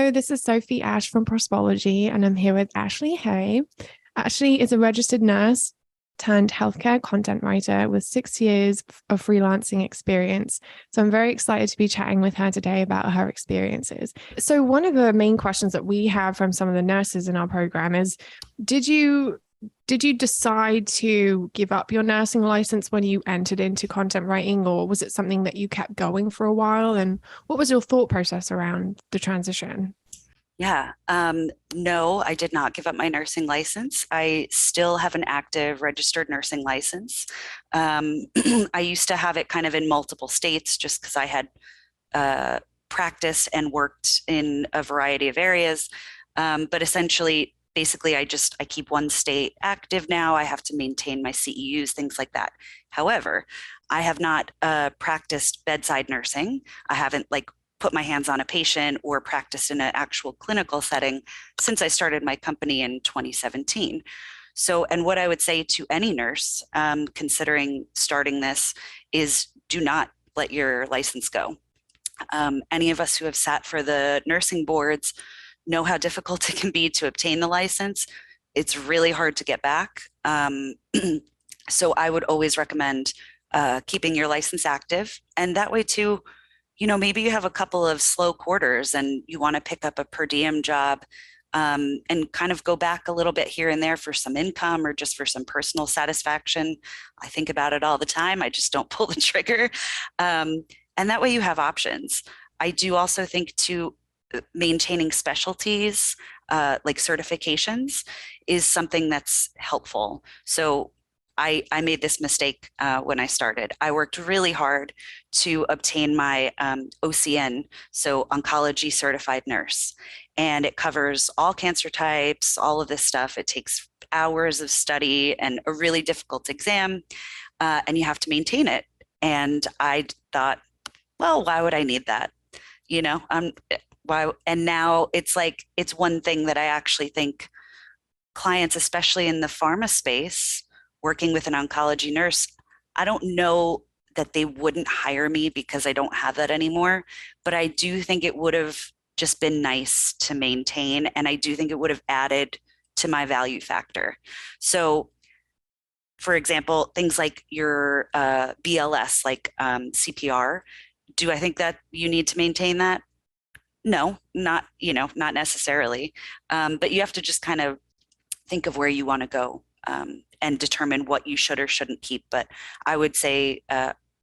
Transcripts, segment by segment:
Hello, this is Sophie Ash from Prospology, and I'm here with Ashley Hay. Ashley is a registered nurse turned healthcare content writer with 6 years of freelancing experience. So I'm very excited to be chatting with her today about her experiences. So one of the main questions that we have from some of the nurses in our program is, did you decide to give up your nursing license when you entered into content writing, or was it something that you kept going for a while? And what was your thought process around the transition? Yeah, no, I did not give up my nursing license. I still have an active registered nursing license. I used to have it kind of in multiple states just because I had practiced and worked in a variety of areas. But essentially, basically, I keep one state active now. I have to maintain my CEUs, things like that. However, I have not practiced bedside nursing. I haven't put my hands on a patient or practiced in an actual clinical setting since I started my company in 2017. So, and what I would say to any nurse considering starting this is do not let your license go. Any of us who have sat for the nursing boards know how difficult it can be to obtain the license. It's really hard to get back. So I would always recommend keeping your license active. And that way too, maybe you have a couple of slow quarters and you want to pick up a per diem job and kind of go back a little bit here and there for some income or just for some personal satisfaction. I think about it all the time. I just don't pull the trigger. And that way you have options. I do also think too, maintaining specialties like certifications is something that's helpful. So I made this mistake when I started. I worked really hard to obtain my OCN, so Oncology Certified Nurse, and it covers all cancer types, all of this stuff. It takes hours of study and a really difficult exam, and you have to maintain it. And I thought, well, why would I need that? Why? And now it's one thing that I actually think clients, especially in the pharma space, working with an oncology nurse, I don't know that they wouldn't hire me because I don't have that anymore, but I do think it would have just been nice to maintain, and I do think it would have added to my value factor. So, for example, things like your BLS, like CPR, do I think that you need to maintain that? No, not necessarily. But you have to just kind of think of where you want to go and determine what you should or shouldn't keep. But I would say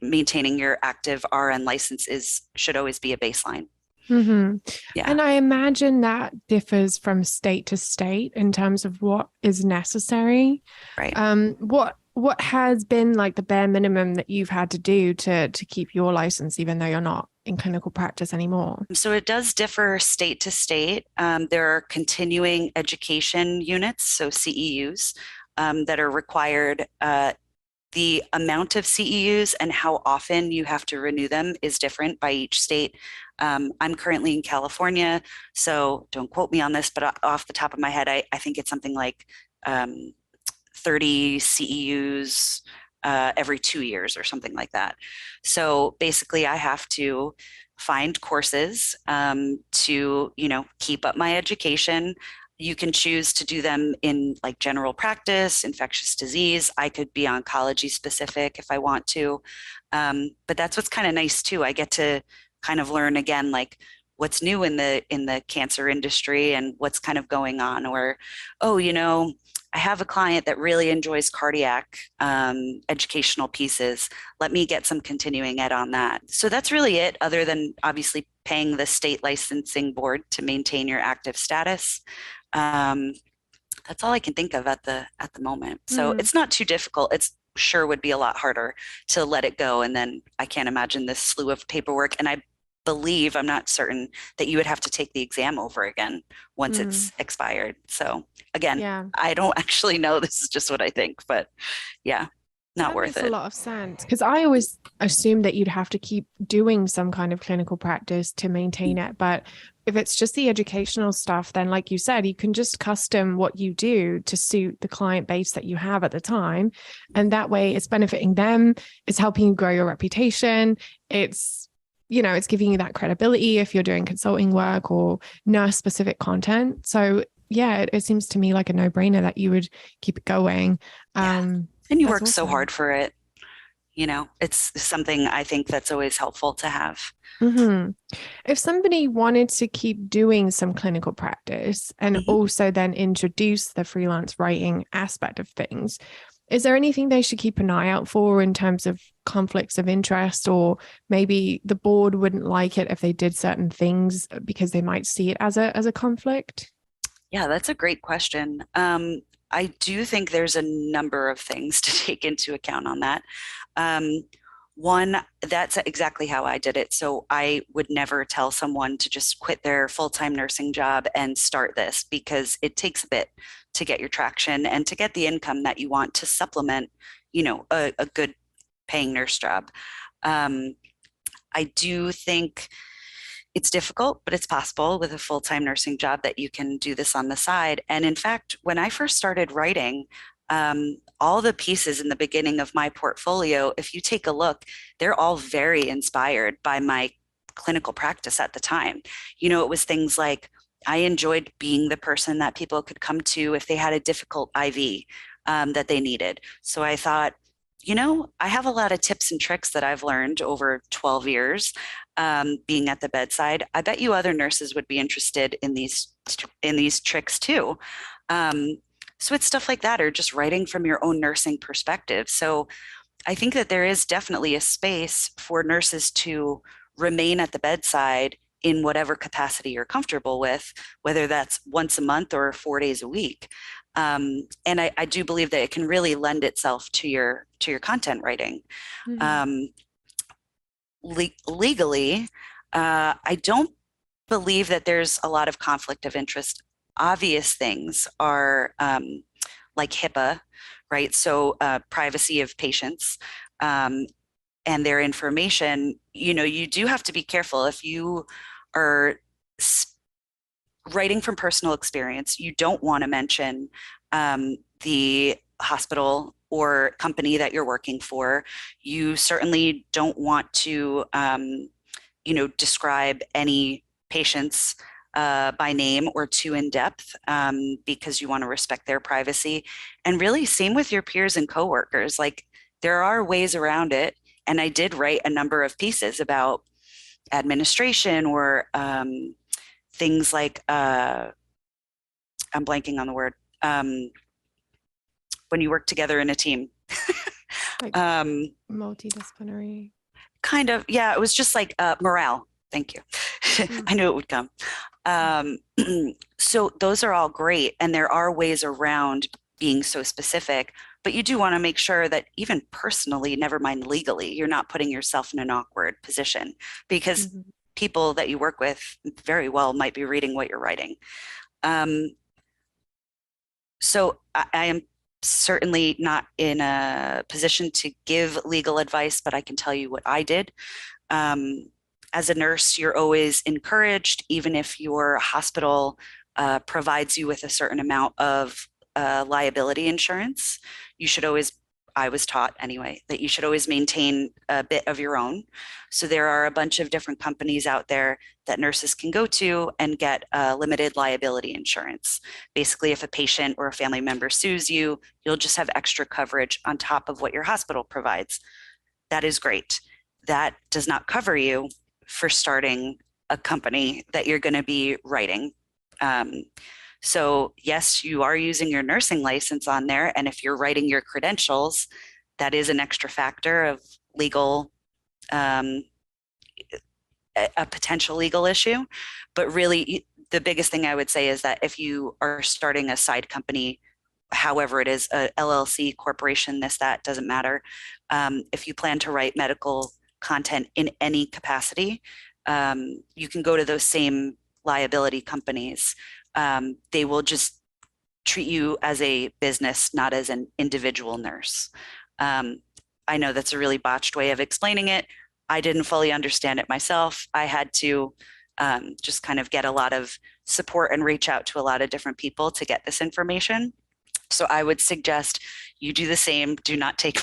maintaining your active RN license should always be a baseline. Mm-hmm. Yeah. And I imagine that differs from state to state in terms of what is necessary. Right. What has been like the bare minimum that you've had to do to keep your license, even though you're not in clinical practice anymore? So it does differ state to state. There are continuing education units, so CEUs, that are required. The amount of CEUs and how often you have to renew them is different by each state. I'm currently in California, so don't quote me on this, but off the top of my head, I think it's something like 30 CEUs every 2 years or something like that. So basically, I have to find courses to, keep up my education. You can choose to do them in like general practice, infectious disease. I could be oncology specific if I want to. But that's what's kind of nice too. I get to kind of learn again, like what's new in the cancer industry and what's kind of going on. Or, oh, I have a client that really enjoys cardiac educational pieces. Let me get some continuing ed on that. So that's really it, other than obviously paying the state licensing board to maintain your active status. That's all I can think of at the moment. So it's not too difficult. It's sure would be a lot harder to let it go. And then I can't imagine this slew of paperwork. And I believe, I'm not certain, that you would have to take the exam over again once it's expired. So again, Yeah. I don't actually know. This is just what I think, but yeah, not worth it. That makes a lot of sense, because I always assumed that you'd have to keep doing some kind of clinical practice to maintain it. But if it's just the educational stuff, then like you said, you can just custom what you do to suit the client base that you have at the time. And that way it's benefiting them, it's helping you grow your reputation. It's it's giving you that credibility if you're doing consulting work or nurse specific content. So yeah, it seems to me like a no-brainer that you would keep it going. Yeah. And you That's work so awesome. hard for it. It's something I think that's always helpful to have. Hmm. If somebody wanted to keep doing some clinical practice and Mhm. also then introduce the freelance writing aspect of things, is there anything they should keep an eye out for in terms of conflicts of interest, or maybe the board wouldn't like it if they did certain things because they might see it as a conflict? Yeah, that's a great question. I do think there's a number of things to take into account on that. Um, One, that's exactly how I did it. So I would never tell someone to just quit their full-time nursing job and start this because it takes a bit to get your traction and to get the income that you want to supplement, a good paying nurse job. Um, I do think it's difficult, but it's possible with a full-time nursing job that you can do this on the side. And in fact, when I first started writing, all the pieces in the beginning of my portfolio, if you take a look, they're all very inspired by my clinical practice at the time. It was things like I enjoyed being the person that people could come to if they had a difficult IV that they needed. So I thought, I have a lot of tips and tricks that I've learned over 12 years being at the bedside. I bet you other nurses would be interested in these tricks too. Um, so it's stuff like that, or just writing from your own nursing perspective. So I think that there is definitely a space for nurses to remain at the bedside in whatever capacity you're comfortable with, whether that's once a month or 4 days a week. And I do believe that it can really lend itself to your content writing. Mhm. Um, Legally, I don't believe that there's a lot of conflict of interest. Obvious things are like HIPAA, right? So privacy of patients um, and their information. You do have to be careful if you are writing from personal experience. You don't want to mention the hospital or company that you're working for. You certainly don't want to describe any patients by name or too in depth because you want to respect their privacy. And really, same with your peers and coworkers. Like there are ways around it. And I did write a number of pieces about administration or things like I'm blanking on the word when you work together in a team. Like um, multidisciplinary. Kind of, yeah, it was just like morale. Thank you. Mm. I knew it would come. Um, so those are all great, and there are ways around being so specific, but you do want to make sure that even personally, never mind legally, you're not putting yourself in an awkward position because Mhm. people that you work with very well might be reading what you're writing. Um, so I am certainly not in a position to give legal advice, but I can tell you what I did. Um, as a nurse, you're always encouraged, even if your hospital provides you with a certain amount of liability insurance, you should always, I was taught anyway, that you should always maintain a bit of your own. So there are a bunch of different companies out there that nurses can go to and get limited liability insurance. Basically, if a patient or a family member sues you, you'll just have extra coverage on top of what your hospital provides. That is great. That does not cover you for starting a company that you're going to be writing. Um, so, yes, you are using your nursing license on there. And if you're writing your credentials, that is an extra factor of legal, um, a potential legal issue. But really, the biggest thing I would say is that if you are starting a side company, however it is, a LLC, corporation, this, that, doesn't matter. If you plan to write medical content in any capacity, you can go to those same liability companies. They will just treat you as a business, not as an individual nurse. Um, I know that's a really botched way of explaining it. I didn't fully understand it myself. I had to just kind of get a lot of support and reach out to a lot of different people to get this information. So I would suggest you do the same. Do not take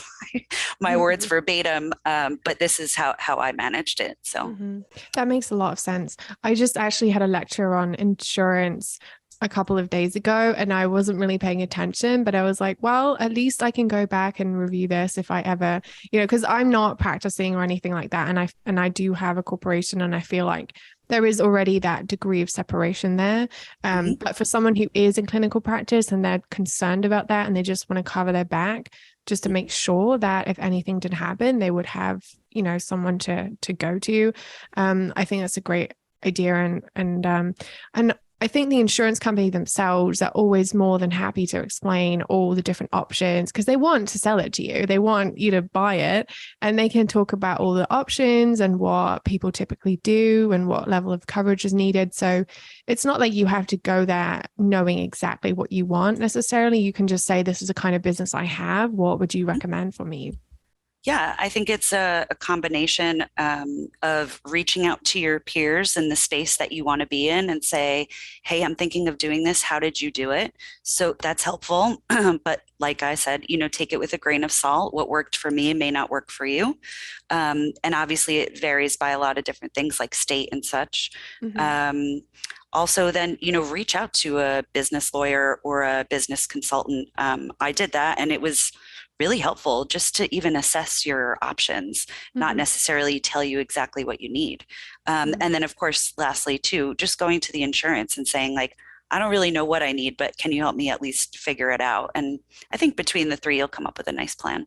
my words Mhm. verbatim, but this is how I managed it. So, Mhm. That makes a lot of sense. I just actually had a lecture on insurance a couple of days ago and I wasn't really paying attention, but I was like, well, at least I can go back and review this if I ever, because I'm not practicing or anything like that. And I do have a corporation and I feel like there is already that degree of separation there. mhm, But for someone who is in clinical practice and they're concerned about that and they just want to cover their back, just to make sure that if anything did happen, they would have, someone to go to. I think that's a great idea, and I think the insurance company themselves are always more than happy to explain all the different options because they want to sell it to you. They want you to buy it, and they can talk about all the options and what people typically do and what level of coverage is needed. So it's not like you have to go there knowing exactly what you want necessarily. You can just say, this is the kind of business I have. What would you mhm. recommend for me? Yeah, I think it's a combination of reaching out to your peers in the space that you want to be in and say, hey, I'm thinking of doing this. How did you do it? So that's helpful. But like I said, take it with a grain of salt. What worked for me may not work for you. And obviously, it varies by a lot of different things like state and such. Mhm. Um, Also, then, reach out to a business lawyer or a business consultant. I did that and it was really helpful just to even assess your options, not Mhm. necessarily tell you exactly what you need. And then, of course, lastly, too, just going to the insurance and saying, like, I don't really know what I need, but can you help me at least figure it out? And I think between the three, you'll come up with a nice plan.